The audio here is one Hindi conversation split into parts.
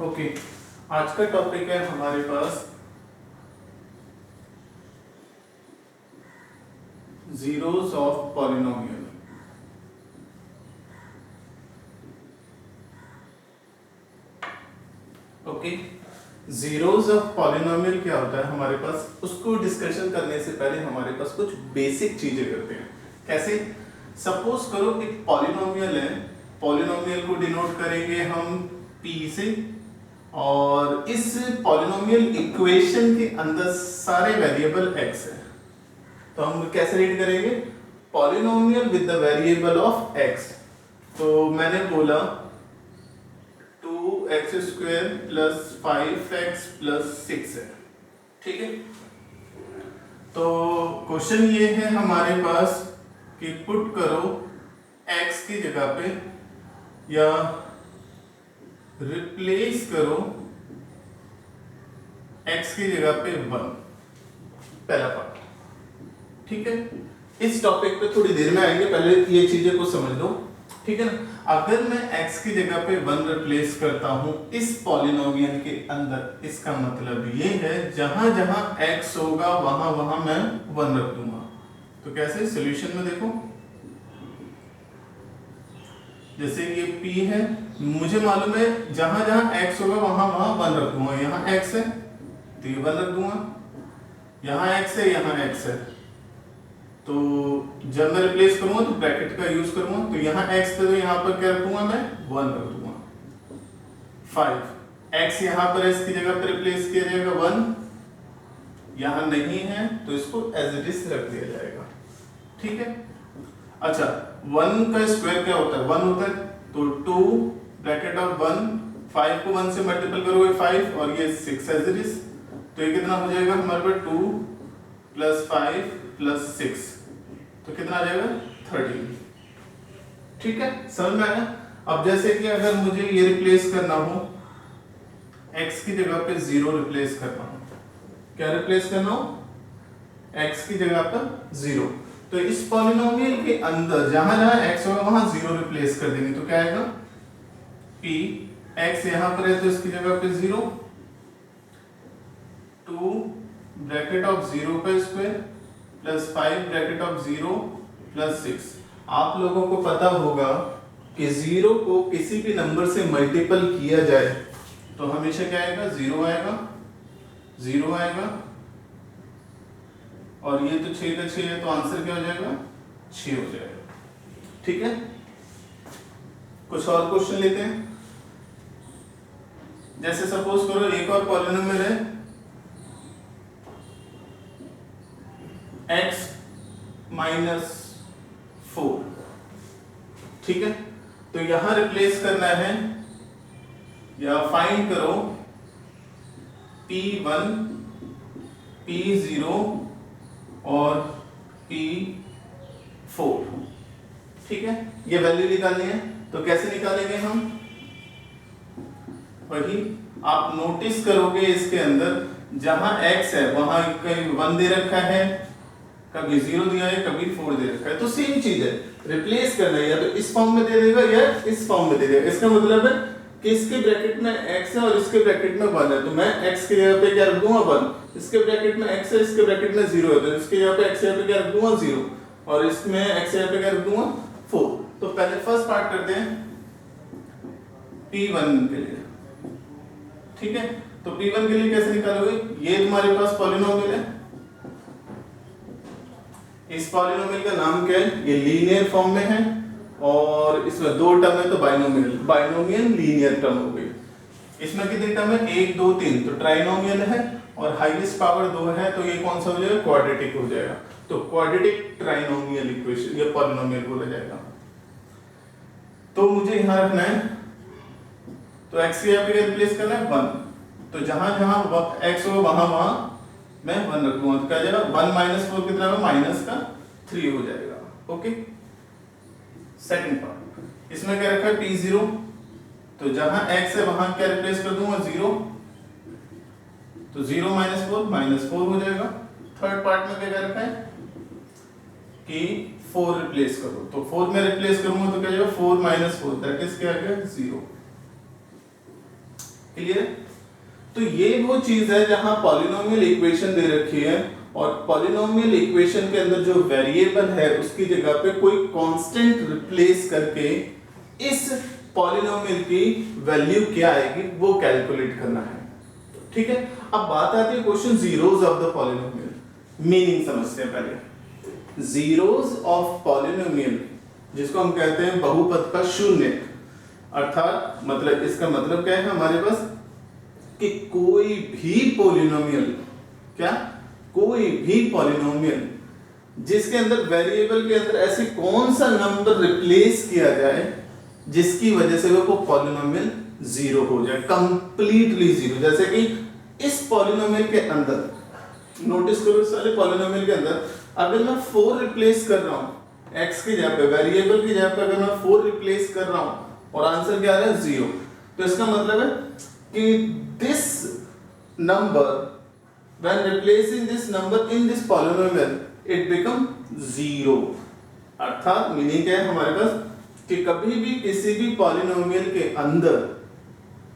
ओके, आज का टॉपिक है हमारे पास zeros of polynomial. Okay, zeros of polynomial क्या होता है हमारे पास, उसको डिस्कशन करने से पहले हमारे पास कुछ बेसिक चीजें करते हैं। कैसे? सपोज करो एक पॉलिनोमियल है, पॉलिनोमियल को डिनोट करेंगे हम p से, और इस पॉलिनोमियल इक्वेशन के अंदर सारे वेरिएबल x है। तो हम कैसे रीड करेंगे? Polynomial with the variable of x। तो मैंने बोला 2x² प्लस 5x प्लस 6 है, ठीक है। तो क्वेश्चन ये है हमारे पास कि पुट करो x की जगह पे या रिप्लेस करो x की जगह पे 1, पहला पार्ट, ठीक है। इस टॉपिक पे थोड़ी देर में आएंगे, पहले ये चीजें को समझ लो, ठीक है ना। अगर मैं x की जगह पे 1 रिप्लेस करता हूं इस पॉलिनोमियल के अंदर, इसका मतलब ये है जहां जहां x होगा वहां वहां मैं 1 रख दूंगा। तो कैसे? सॉल्यूशन में देखो, जैसे ये p है, मुझे मालूम है जहां जहां x होगा वहां वहां 1 रख दूंगा। यहाँ x है तो ये 1 रख दूंगा, यहाँ x है, यहाँ x है। तो जब मैं रिप्लेस करूंगा तो ब्रैकेट का यूज करूंगा, तो यहाँ x है तो यहाँ पर क्या रखूंगा मैं? 1 रख दूंगा। 5 x यहाँ पर इसकी जगह पर रिप्लेस किया जाएगा 1, यहाँ नहीं है तो इसको एज इट इज रख दिया जाएगा, ठीक है। अच्छा, 1 का स्क्वायर क्या होता है? 1 होता है, तो 2 ब्रैकेट ऑफ 1, 5 को 1 से मल्टीपल करोगे 5 और ये 6 एज इट इज, तो ये कितना हो जाएगा हमारे पास? 2 प्लस 5 प्लस 6, तो कितना आ जाएगा? 13, ठीक है। समझ में आया? अब जैसे कि अगर मुझे ये रिप्लेस करना हो, x की जगह पे 0 रिप्लेस करना हो, क्या रिप्लेस करना हो? x की जगह पर 0, तो इस पॉलिनोमियल के अंदर जहां जहां x होगा वहां 0 रिप्लेस कर देंगे, तो क्या आएगा? p x यहां पर है तो इसकी जगह पे 0, 2 ब्रैकेट ऑफ 0 का square plus 5 bracket of 0 plus 6। आप लोगों को पता होगा कि 0 को किसी भी नंबर से मल्टीपल किया जाए तो हमेशा क्या आएगा? 0 आएगा, 0 आएगा, और ये तो 6 का 6 है तो आंसर क्या हो जाएगा? 6 हो जाएगा, ठीक है। कुछ और क्वेश्चन लेते हैं। जैसे सपोज करो एक और पॉलिनोमियल है x माइनस 4, ठीक है। तो यहां रिप्लेस करना है या फाइंड करो p1, p0 और p4, ठीक है। ये वैल्यू निकालनी है, तो कैसे निकालेंगे हम? वही आप नोटिस करोगे इसके अंदर जहां x है वहां कहीं 1 दे रखा है, कभी 0 दिया है, कभी 4 दे रखा है, तो सेम चीज है, रिप्लेस करना है, या तो इस फॉर्म में दे देगा या इस फॉर्म में दे देगा। इसका मतलब है कि इसके ब्रैकेट में x है और इसके ब्रैकेट में 1 है, तो मैं x की जगह पे क्या रख दूंगा? 1। इसके ब्रैकेट में x है, इसके ब्रैकेट में 0 है, तो इसकी जगह पे x की जगह पे क्या रख दूंगा? 0, और इसमें x की जगह पे क्या रख दूंगा? 4। तो पहले फर्स्ट पार्ट करते हैं p1 के लिए, ठीक है। तो p1 के लिए कैसे निकालोगे? ये तुम्हारे पास पॉलिनोमियल है, इस पॉलिनोमियल का नाम क्या है? ये लीनियर फॉर्म में है, और इसमें 2 टर्म है तो बाइनोमियल लीनियर टर्म हो गई। इसमें कितने टर्म है? 1 2 3, तो ट्राइनोमियल है, और हाईएस्ट पावर 2 है, तो ये कौन सा हो जाएगा? क्वाड्रेटिक हो जाएगा। तो क्वाड्रेटिक ट्राइनोमियल इक्वेशन या पॉलिनोमियल बोला जाएगा। तो मुझे यहां रखना है, तो x के यहाँ पे रिप्लेस करना है 1, तो जहां जहां x होगा वहां वहां मैं 1 रख दूंगा, तो क्या जाएगा? 1 माइनस 4 कितना है? माइनस का 3 हो जाएगा, ओके। सेकंड पार्ट, इसमें क्या रखा है? p0, तो जहां x है वहां क्या रिप्लेस कर दूंगा? 0, तो 0 माइनस 4 माइनस 4 हो जाएगा। थर्ड पार्ट में क्या रखा है कि 4 रिप्लेस करो, तो 4 में रिप्लेस करूंगा तो क्या जाएगा? 4 माइनस 4 दैट इज क्या आ गया? 0। क्लियर है? तो ये वो चीज है जहां पॉलिनोमियल इक्वेशन दे रखी है और पॉलिनोमियल इक्वेशन के अंदर जो वेरिएबल है उसकी जगह पे कोई कांस्टेंट रिप्लेस करके इस पॉलिनोमियल की वैल्यू क्या आएगी वो कैलकुलेट करना है। ठीक है, अब बात आती है question zeros of the polynomial. Meaning समझते हैं पहले। जीरोस ऑफ पॉलिनोमियल जिसको हम कहते हैं बहुपद का शून्य, अर्थात मतलब इसका मतलब क्या है हमारे पास कि कोई भी पॉलिनोमियल, क्या कोई भी पॉलिनोमियल जिसके अंदर वेरिएबल के अंदर ऐसे कौन सा नंबर रिप्लेस किया जाए जिसकी वजह से वो पॉलिनोमियल जीरो हो जाए, कंप्लीटली जीरो। जैसे कि इस पॉलिनोमियल के अंदर नोटिस करो, इस वाले पॉलिनोमियल के अंदर अगर मैं 4 रिप्लेस कर रहा हूं x की जगह पे, वेरिएबल की जगह पे अगर मैं 4 रिप्लेस कर रहा हूं और आंसर क्या आ रहा है 0, तो इसका मतलब है कि this number when replacing this number in this polynomial it become 0। अर्थात मीनिंग क्या है हमारे पास कि कभी भी किसी भी पॉलिनोमियल के अंदर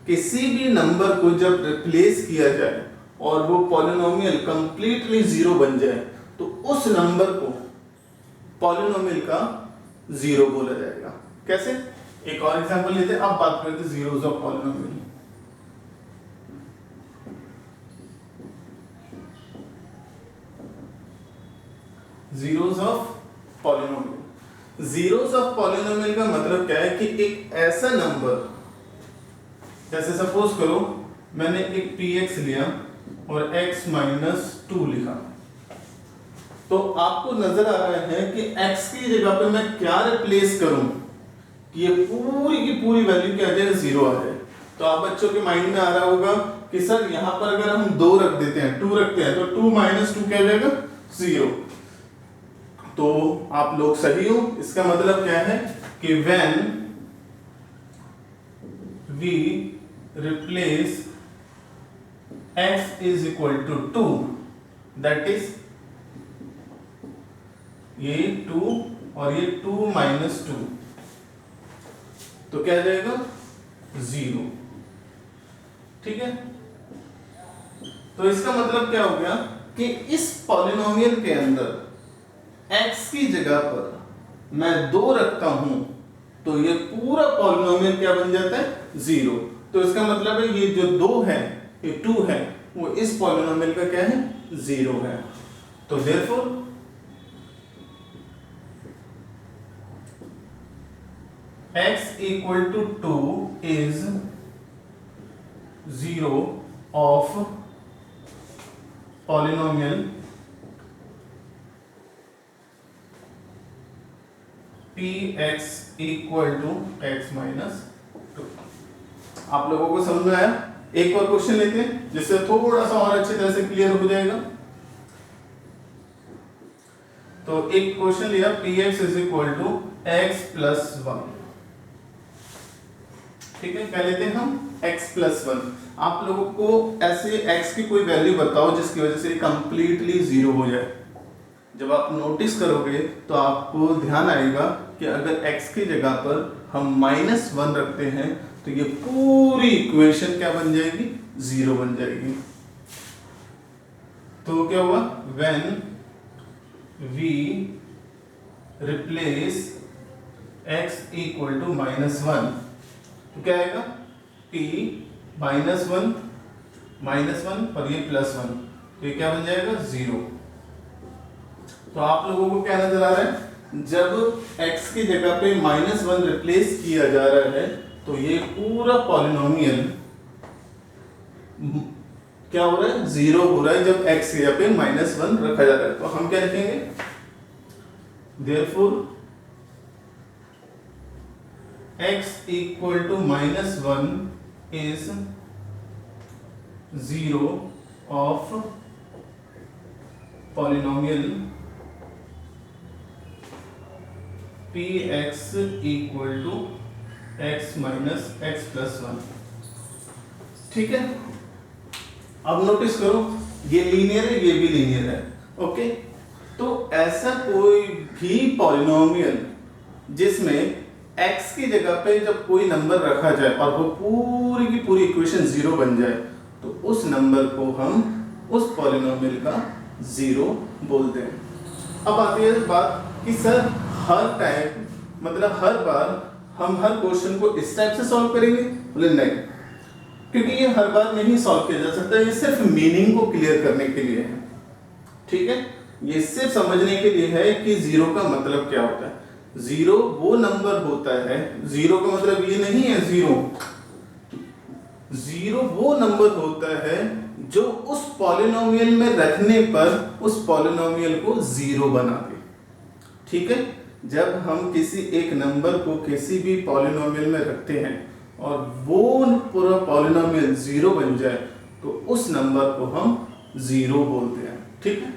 किसी भी नंबर को जब रिप्लेस किया जाए और वो पॉलिनोमियल कंप्लीटली 0 बन जाए तो उस नंबर को पॉलिनोमियल का 0 बोला जाएगा। कैसे? एक और एग्जांपल लेते हैं। अब बात करते हैं zeros of polynomial. Zeros of polynomial. Zeros of polynomial का मतलब क्या है कि एक ऐसा नंबर, जैसे सपोज करो मैंने एक px लिया और x माइनस 2 लिखा, तो आपको नजर आ रहा है कि x की जगह पे मैं क्या रिप्लेस करूं कि ये पूरी की पूरी वैल्यू क्या आ जाए 0 आ जाए। तो आप बच्चों के माइंड में आ रहा होगा कि सर यहां पर अगर हम 2 रख देते हैं, 2 रखते हैं तो 2 माइनस 2 क्या आ जाएगा 0। तो आप लोग सही हो। इसका मतलब क्या है कि when we replace x is equal to 2, that is ये 2 और ये 2 माइनस 2, तो क्या आ जाएगा 0। ठीक है, तो इसका मतलब क्या हो गया कि इस पॉलिनोमियल के अंदर x की जगह पर मैं 2 रखता हूं तो ये पूरा पॉलिनोमियल क्या बन जाता है 0। तो इसका मतलब है ये जो 2 है, ये 2 है, वो इस पॉलिनोमियल का क्या है 0 है। तो therefore x equal to 2 is 0 of polynomial px equal to x minus 2। आप लोगों को समझ में आया? एक और क्वेश्चन लेते हैं जिससे थोड़ा सा और अच्छी तरह से क्लियर हो जाएगा। तो एक क्वेश्चन लिया px is equal to x plus 1। ठीक है, क्या लेते हैं हम x plus 1। आप लोगों को ऐसे x की कोई वैल्यू बताओ जिसकी वजह से कंप्लीटली 0 हो जाए। जब आप नोटिस करोगे तो आपको ध्यान आएगा कि अगर x की जगह पर हम -1 रखते हैं तो ये पूरी इक्वेशन क्या बन जाएगी 0 बन जाएगी। तो क्या हुआ when we replace x equal to -1, तो क्या आएगा p -1 और ये +1, तो ये क्या बन जाएगा 0। तो आप लोगों को क्या नजर आ रहा है, जब x की जगह पे -1 रिप्लेस किया जा रहा है तो ये पूरा पॉलिनोमियल क्या हो रहा है 0 हो रहा है जब x की जगह पे -1 रखा जा रहा है। तो हम क्या लिखेंगे, therefore x equal to -1 is 0 of polynomial px equal to x minus x plus 1। ठीक है, अब नोटिस करो ये लीनियर है, ये भी लीनियर है। ओके, तो ऐसा कोई भी पॉलिनोमियल जिसमें x की जगह पे जब कोई नंबर रखा जाए और वो पूरी की पूरी इक्वेशन जीरो बन जाए तो उस नंबर को हम उस पॉलिनोमियल का जीरो बोलते हैं। अब आती है बात कि सर हर टाइम मतलब हर बार हम हर क्वेश्चन को इस टाइप से सॉल्व करेंगे? बोले नहीं, क्योंकि ये हर बार नहीं सॉल्व किया जा सकता, ये सिर्फ मीनिंग को क्लियर करने के लिए है। ठीक है, ये सिर्फ समझने के लिए है कि जीरो का मतलब क्या होता है। जीरो वो नंबर होता है, जीरो का मतलब ये नहीं है जीरो वो नंबर होता है जो उस पॉलिनोमियल में रखने पर उस पॉलिनोमियल को जीरो बना दे। ठीक है, जब हम किसी एक नंबर को किसी भी पॉलिनोमियल में रखते हैं और वो पूरा पॉलिनोमियल जीरो बन जाए तो उस नंबर को हम जीरो बोलते हैं। ठीक है,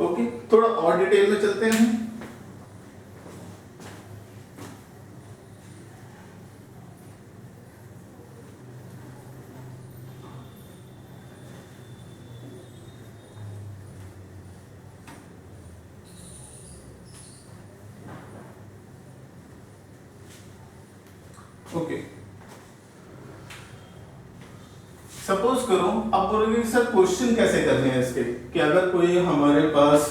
ओके, थोड़ा और डिटेल में चलते हैं। ओके, सपोज करो अब बोलोगे सर क्वेश्चन कैसे करने हैं इसके, कि अगर कोई हमारे पास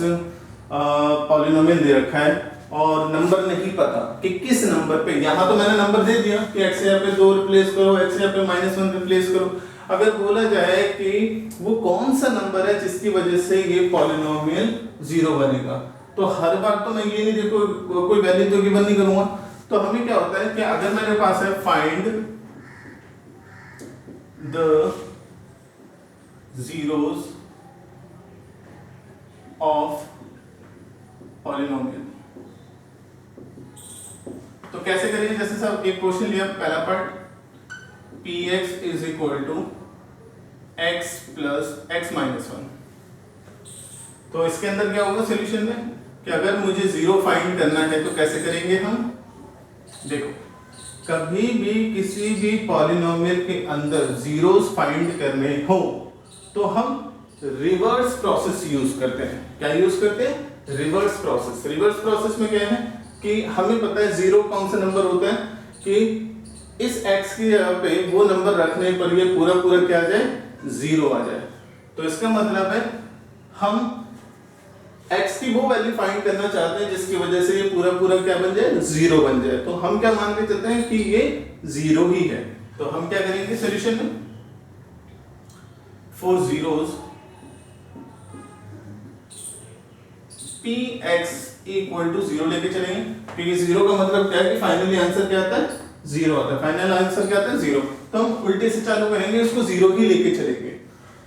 पॉलिनोमियल दे रखा है और नंबर नहीं पता कि किस नंबर पे, यहां तो मैंने नंबर दे दिया कि x यहाँ पे 2 रिप्लेस करो, x यहाँ पे -1 रिप्लेस करो। अगर बोला जाए कि वो कौन सा नंबर है जिसकी वजह से ये पॉलिनोमियल जीरो बनेगा, तो हर बार तो मैं ये नहीं देखो कोई वैल्यू तो गिवन नहीं करूंगा। तो हमें क्या होता है कि अगर मेरे पास है find the zeros of polynomial, तो कैसे करेंगे? जैसे सब एक क्वेश्चन लिया, पहला part px is equal to x plus x minus 1। तो इसके अंदर क्या होगा सॉल्यूशन में कि अगर मुझे जीरो फाइंड करना है तो कैसे करेंगे हम? देखो, कभी भी किसी भी पॉलिनोमियल के अंदर जीरोस फाइंड करने हो तो हम रिवर्स प्रोसेस यूज करते हैं। क्या यूज करते हैं? Reverse process. रिवर्स प्रोसेस में क्या है कि हमें पता है जीरो कौन सा नंबर होता है कि इस x की जगह पे वो नंबर रखने पर ये पूरा पूरा क्या आ जाए? जीरो आ जाए। तो इसका मतलब है हम x की वो वैल्यू फाइंड करना चाहते हैं जिसकी वजह से ये पूरा पूरा क्या बन जाए? जीरो बन जाए। तो हम क्या मान के चलते हैं कि ये जीरो ही है। तो हम क्या करेंगे सॉल्यूशन में? For zeros px equal to zero लेके चलेंगे, क्योंकि जीरो का मतलब क्या है कि फाइनली आंसर क्या आता है? जीरो आता है। फाइनल आंसर क्या आता है? जीरो। तो हम उल्टे से चालू करेंगे, उसको जीरो ही लेके चलेंगे।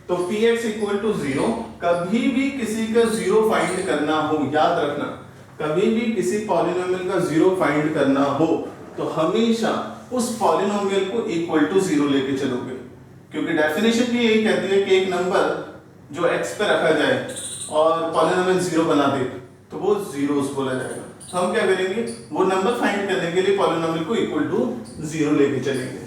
तो px इक्वल टू जीरो, कभी भी किसी का जीरो फाइंड करना हो, याद रखना, कभी भी किसी पॉलिनोमियल का जीरो फाइंड करना हो तो हमेशा उस पॉलिनोमियल को इक्वल टू जीरो लेके चलोगे, क्योंकि डेफिनेशन भी यही कहती है कि एक नंबर जो x पे रखा जाए और पॉलिनोमियल जीरो बना दे तो वो जीरोस बोला जाएगा। तो हम क्या करेंगे? वो नंबर फाइंड करने के लिए पॉलिनोमियल को इक्वल टू जीरो लेके चलेंगे।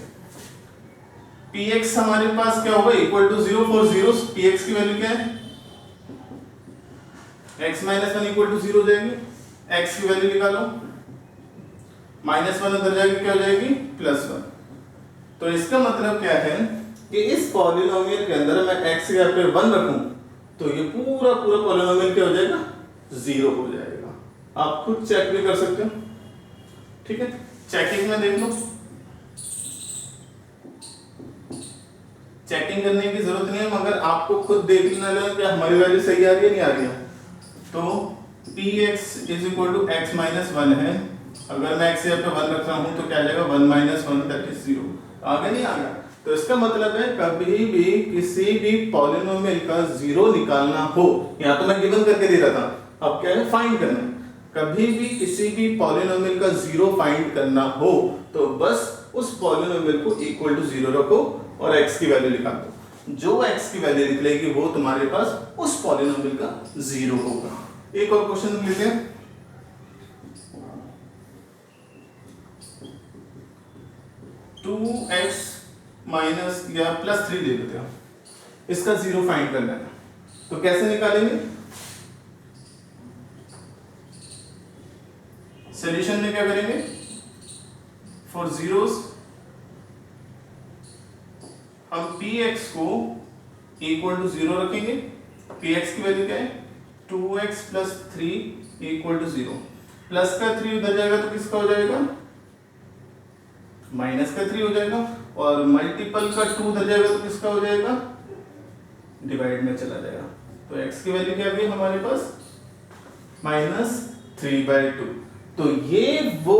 px हमारे पास क्या होगा? Equal to zero for zeros. px की वैल्यू क्या है? x minus 1 equal to zero हो जाएगी। x की वैल्यू निकालो, -1 उधर जाएगी, क्या हो जाएगी? +1। तो इसका मतलब क्या है कि इस पॉलिनोमियल के अंदर मैं x के यहाँ पे 1 रखूं तो ये पूरा पूरा पॉलिनोमियल क्या हो जाएगा? जीरो हो जाएगा। आप खुद चेक भी कर सकते हो। ठीक है, चेकिंग में देख लो, चेकिंग करने की जरूरत नहीं है, मगर आपको खुद देखना है कि हमारी वैल्यू सही आ रही है नहीं आ रही है। तो px is equal to x minus 1 है। अगर मैं x यहाँ पे 1 रख रहा हूं तो क्या आ जाएगा? 1 माइनस 1 दैट इज 0। आगे नहीं आ गया? तो इसका मतलब है कभी भी किसी भी पॉलिनोमियल का जीरो निकालना हो, यहाँ तो मैं गिवन करके दे रहा था, अब क्या है? फाइंड करना है। कभी भी किसी भी पॉलिनोमियल का जीरो फाइंड करना हो तो बस उस पॉलिनोमियल को इक्वल टू जीरो रखो और x की वैल्यू निकाल दो। जो x की वैल्यू निकलेगी वो तुम्हारे पास उस पॉलिनोमियल का जीरो होगा। एक और क्वेश्चन लेते हैं। टू एक्स माइनस या +3 ले लेते हैं, इसका जीरो फाइंड करना है, तो कैसे निकालेंगे? सॉल्यूशन में क्या करेंगे? फॉर जीरोस हम px को इक्वल टू 0 रखेंगे। px की वैल्यू क्या है 2x plus 3 equal to 0। Plus का 3 उधर जाएगा तो किसका हो जाएगा माइनस का 3 हो जाएगा, और मल्टीपल का 2 उधर जाएगा तो किसका हो जाएगा डिवाइड में चला जाएगा। तो x की वैल्यू क्या आ गई हमारे पास -3/2। तो ये वो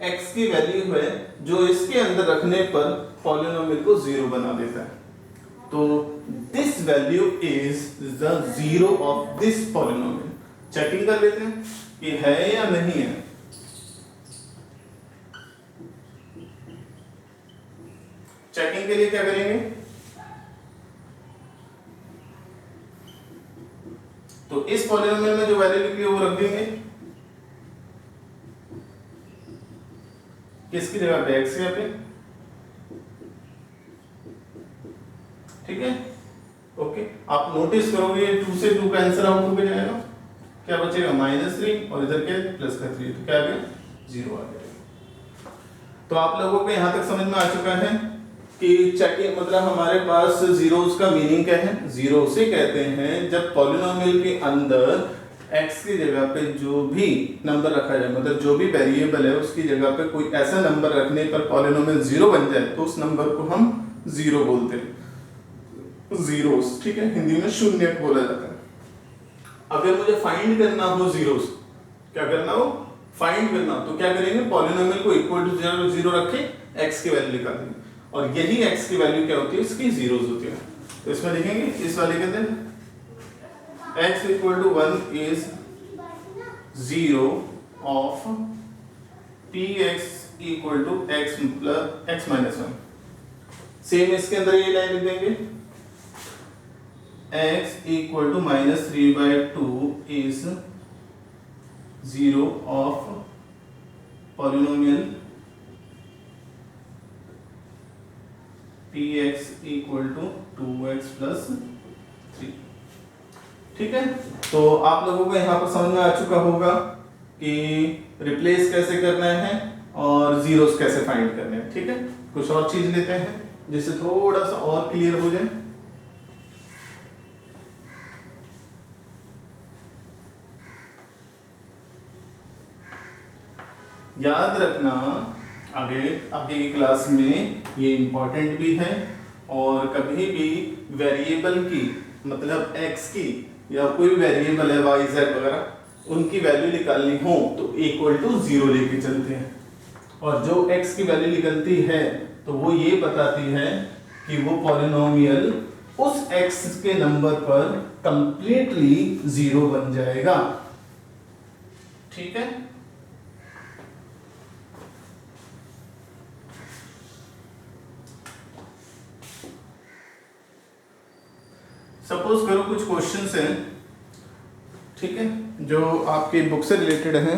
x की वैल्यू है जो इसके अंदर रखने पर पॉलिनोमियल को 0 बना देता है। तो this value is the 0 of this polynomial. Checking कर लेते हैं कि है या नहीं है। चेकिंग के लिए क्या करेंगे, तो इस पॉलिनोमियल में जो वैल्यू लिखी है वो रख देंगे, किसकी जगह पे x यहाँ पे, ठीक है। ओके, आप नोटिस करोगे 2 से 2 का आंसर आउट होकर जाएगा, क्या बचेगा -3 और इधर क्या प्लस का 3, तो क्या आ गया 0 आ गया। तो आप लोगों को यहां तक समझ में आ चुका है कि चेकिंग मतलब हमारे पास जीरोस का मीनिंग क्या है। जीरो से कहते हैं जब पॉलिनोमियल के अंदर x की जगह पे जो भी नंबर रखा जाए, मतलब जो भी वेरिएबल है उसकी जगह पे कोई ऐसा नंबर रखने पर पॉलिनोमियल 0 बन जाए तो उस नंबर को हम 0 बोलते हैं, जीरोस, ठीक है, हिंदी में शून्य बोला जाता है। अगर मुझे फाइंड करना हो जीरोस, क्या करना हो फाइंड करना, तो क्या करेंगे पॉलिनोमियल को इक्वल टू 0 रखे x की वैल्यू निकाल देंगे, और यही x की वैल्यू क्या होती है इसकी जीरोस होती है। तो इसमें देखेंगे इस वाले के अंदर x equal to 1 is 0 of px equal to x plus x minus 1। Same इसके अंदर ये लाइन लिख देंगे x equal to -3/2 is 0 of polynomial px equal to 2x plus 3, ठीक है। तो आप लोगों को यहाँ पर समझ में आ चुका होगा कि रिप्लेस कैसे करना है और जीरोस कैसे फाइंड करने हैं, ठीक है। कुछ और चीज लेते हैं जिससे थोड़ा सा और क्लियर हो जाए। याद रखना आगे की क्लास में ये इंपॉर्टेंट भी है, और कभी भी वेरिएबल की मतलब x की या कोई वेरिएबल है y z वगैरह उनकी वैल्यू निकालनी हो तो इक्वल टू 0 लेके चलते हैं, और जो x की वैल्यू निकलती है तो वो ये बताती है कि वो पॉलिनोमियल उस x के नंबर पर कंप्लीटली 0 बन जाएगा, ठीक है। सपोज करो कुछ क्वेश्चंस हैं, ठीक है, जो आपके बुक से रिलेटेड हैं।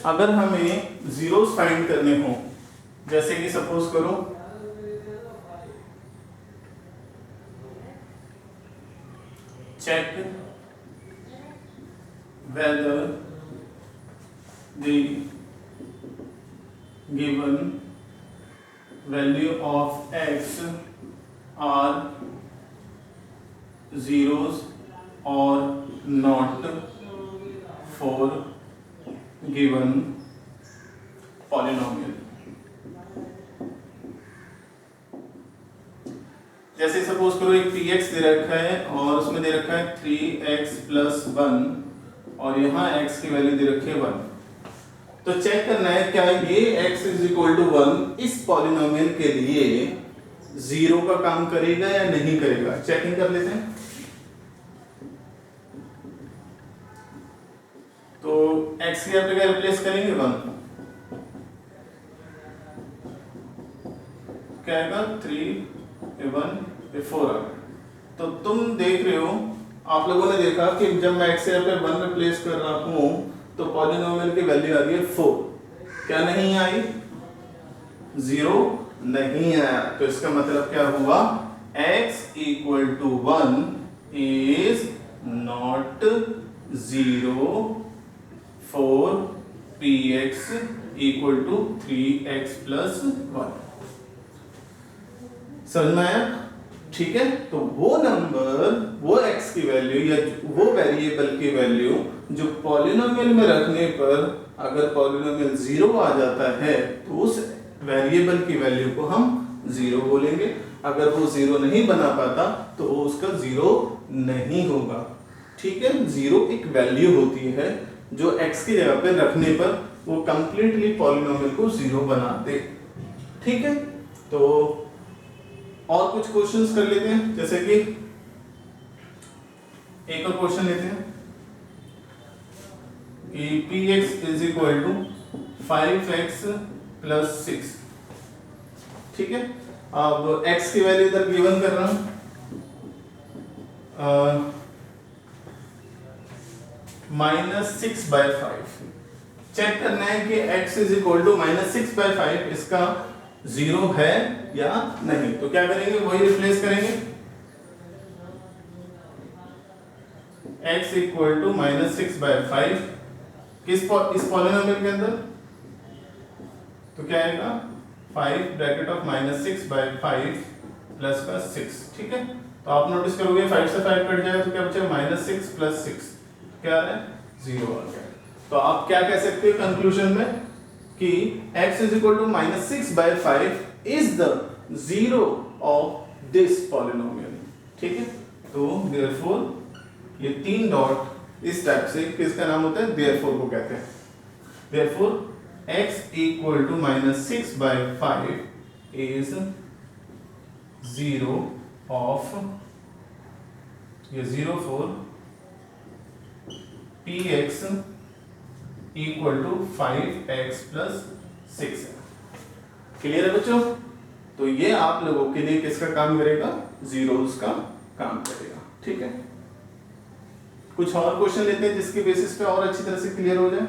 अगर हमें जीरोस फाइंड करने हो, जैसे कि सपोज करो check whether the given value of x are zeros or not for given polynomial। जैसे सपोज करो एक px दे रखा है और उसमें दे रखा है 3x प्लस 1 और यहाँ x की वैल्यू दे रखी है 1। तो चेक करना है क्या ये x इज इक्वल टू 1 इस पॉलिनोमियल के लिए 0 का काम करेगा या नहीं करेगा। चेकिंग कर लेते हैं। तो x की जगह क्या रिप्लेस करेंगे 1, क्या आएगा 3 1 4 आ गया। तो तुम देख रहे हो, आप लोगों ने देखा कि जब मैं x पे 1 रिप्लेस कर रहा हूं तो पॉलिनोमियल की वैल्यू आ रही है 4, क्या नहीं आई 0 नहीं आया। तो इसका मतलब क्या हुआ x equal to 1 is not 0 4 px equal to 3x plus 1। समझ में आया? ठीक है, तो वो नंबर, वो x की वैल्यू या वो वेरिएबल की वैल्यू जो पॉलिनोमियल में रखने पर अगर पॉलिनोमियल 0 आ जाता है तो उस वेरिएबल की वैल्यू को हम 0 बोलेंगे। अगर वो 0 नहीं बना पाता तो वो उसका 0 नहीं होगा। ठीक है, 0 एक वैल्यू होती है जो x की जगह पे रखने पर वो कंप्लीटली पॉलिनोमियल को 0 बना दे। ठीक है, तो और कुछ क्वेश्चंस कर लेते हैं, जैसे कि एक और क्वेश्चन लेते हैं कि px is equal to 5x plus 6। ठीक है, अब x की वैल्यू इधर गिवन कर रहा हूं, -6/5। चेक करना है कि x इज इक्वल टू -6/5 इसका 0 है या नहीं। तो क्या करेंगे, वही रिप्लेस करेंगे, x इक्वल टू -6/5 इस पॉलिनोमियल के अंदर, तो क्या आएगा 5 ब्रैकेट ऑफ -6/5 प्लस का 6। ठीक है, तो आप नोटिस करोगे 5 से 5 कट जाएगा तो क्या बचेगा -6 प्लस 6, क्या आ रहा है 0 आ गया। तो आप क्या कह सकते हो कंक्लूजन में कि x is equal to -6/5 is the 0 of this polynomial. ठीक है, तो देयरफॉर ये 3 डॉट इस टाइप से किसका नाम होता है, देयरफॉर को कहते हैं। Therefore x equal to -6/5 is 0 of ये 0 for px equal to 5x plus 6। Clear है बच्चों? तो ये आप लोगों के लिए किसका काम करेगा, जीरोस का काम करेगा। ठीक है, कुछ और क्वेश्चन लेते हैं जिसके बेसिस पे और अच्छी तरह से क्लियर हो जाए।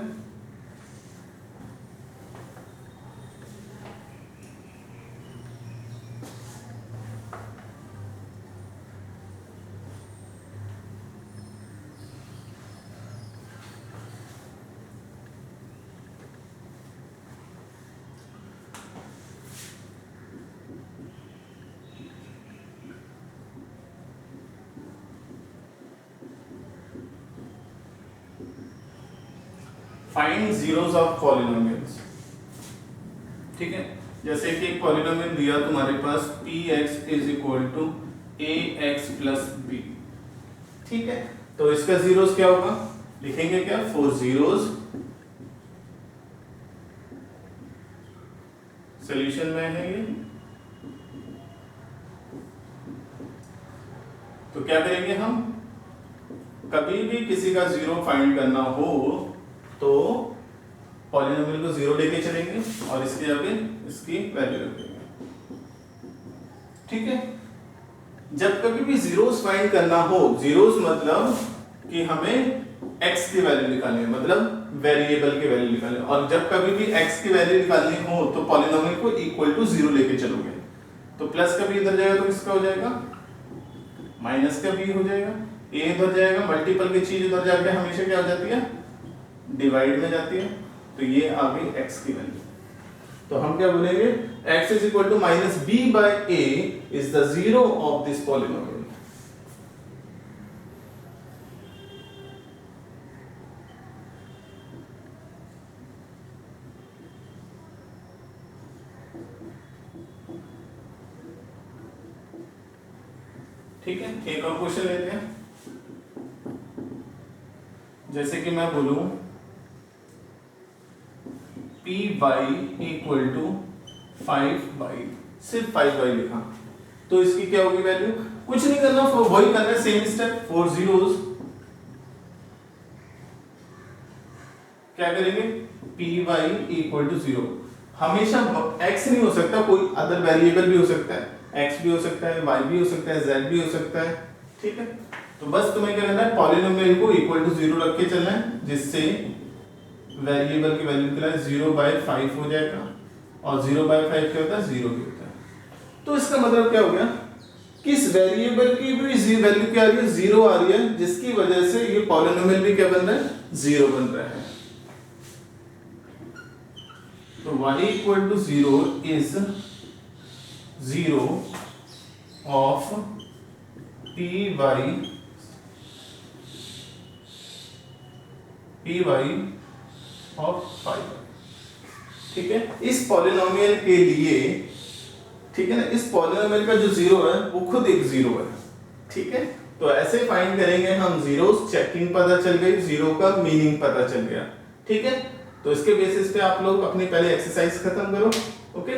Find zeros of polynomials. ठीक है, जैसे कि एक पॉलिनोमियल दिया तुम्हारे पास px is equal to ax plus b। ठीक है, तो इसका जीरोस क्या होगा, लिखेंगे क्या 4 जीरोस, सॉल्यूशन में है ये। तो क्या करेंगे हम, कभी भी किसी का जीरो फाइंड करना हो तो पॉलिनोमियल को 0 लेके चलेंगे और इसके आगे इसकी वैल्यू रख देंगे। ठीक है, जब कभी भी जीरोस फाइंड करना हो, जीरोस मतलब कि हमें x की वैल्यू निकालनी है, मतलब वेरिएबल की वैल्यू निकालनी है, और जब कभी भी x की वैल्यू निकालनी हो तो पॉलिनोमियल को इक्वल टू 0 लेके चलोगे। तो प्लस का भी इधर जाएगा तो किसका हो जाएगा, माइनस का भी हो जाएगा, a इधर जाएगा, मल्टीपल की चीज उधर जाके हमेशा क्या हो जाती है, डिवाइड में जाती है। तो ये आ गई x की वैल्यू। तो हम क्या बोलेंगे, x is equal to -b/a is the zero of this polynomial. ठीक है, एक और क्वेश्चन लेते हैं, जैसे कि मैं बोलूं py इक्वल टू 5y, सिर्फ 5y लिखा, तो इसकी क्या होगी वैल्यू, कुछ नहीं करना, वही करना है, सेम स्टेप, 4 zeros क्या करेंगे, पी वाई इक्वल टू 0। हमेशा x नहीं हो सकता, कोई अदर वेरिएबल भी हो सकता है, x भी हो सकता है, y भी हो सकता है, z भी हो सकता है, ठीक है। तो बस तुम्हें क्या करना है, पॉलिनोमियल को इक्वल टू 0 रख के चलना है, जिससे वेरिएबल की वैल्यू निकला है 0/5 हो जाएगा, और 0/5 क्या होता है, 0 भी होता है। तो इसका मतलब क्या हो गया, किस वेरिएबल की भी वैल्यू क्या आ रही है, 0 आ रही है, जिसकी वजह से ये पॉलिनोमियल भी क्या बन रहा है, 0 बन रहा है। तो y equal to 0 is 0 of P Y of 5, ठीक है। इस पॉलिनोमियल के लिए, ठीक है ना, इस पॉलिनोमियल का जो 0 है वो खुद एक 0 है, ठीक है। तो ऐसे फाइंड करेंगे हम जीरोस, चेकिंग पता चल गई, 0 का मीनिंग पता चल गया, ठीक है। तो इसके बेसिस पे आप लोग अपनी पहले एक्सरसाइज खत्म करो, ओके।